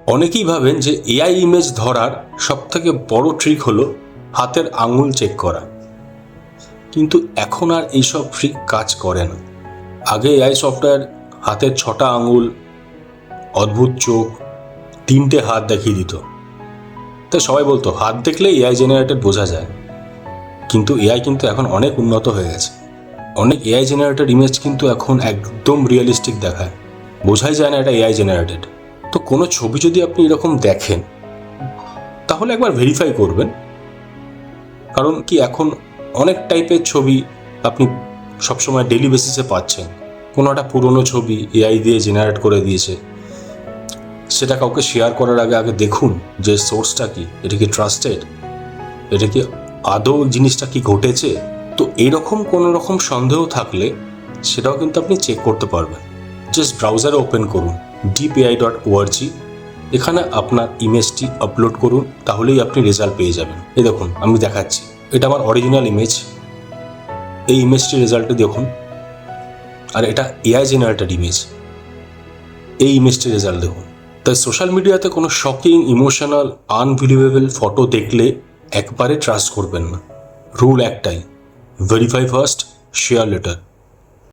অনেকেই ভাবেন যে এআই ইমেজ ধরার সবথেকে বড় ট্রিক হলো হাতের আঙুল চেক করা, কিন্তু এখন আর এইসব ট্রিক কাজ করে না। আগে এআই সফটওয়্যার হাতের 6টা আঙুল, অদ্ভুত চোখ, 3টে হাত দেখিয়ে দিত। তাই সবাই বলতো হাত দেখলে এআই জেনারেটেড বোঝা যায়। কিন্তু এআই কিন্তু এখন অনেক উন্নত হয়ে গেছে। অনেক এআই জেনারেটেড ইমেজ কিন্তু এখন একদম রিয়েলিস্টিক দেখায়, বোঝাই যায় না এটা এআই জেনারেটেড। তো কোনো ছবি যদি আপনি এরকম দেখেন তাহলে একবার ভেরিফাই করবেন, কারণ কি এখন অনেক টাইপের ছবি আপনি সবসময় ডেইলি বেসিসে পাচ্ছেন। কোনো একটা পুরনো ছবি এআই দিয়ে জেনারেট করে দিয়েছে, সেটা কাউকে শেয়ার করার আগে দেখুন যে সোর্সটা কি, এটা কি ট্রাস্টেড, এটা কি আদৌ জিনিসটা কি ঘটেছে। তো এরকম কোনো রকম সন্দেহ থাকলে সেটাও কিন্তু আপনি চেক করতে পারবেন। জাস্ট ব্রাউজারে ওপেন করুন deepai.org, এখানে আপনার ইমেজটি আপলোড করুন, তাহলেই আপনি রেজাল্ট পেয়ে যাবেন। এই দেখুন আমি দেখাচ্ছি, এটা আমার অরিজিনাল ইমেজ। এই ইমেজটির রেজাল্টটি দেখুন, আর এটা এআই জেনারেটেড ইমেজ। এই ইমেজটির রেজাল্ট দেখুন। তাই সোশ্যাল মিডিয়াতে কোনো শকিং, ইমোশনাল, আনবিলিভেবল ফটো দেখলে একবারে ট্রাস্ট করবেন না। রুল একটাই, ভেরিফাই ফার্স্ট, শেয়ার লেটার।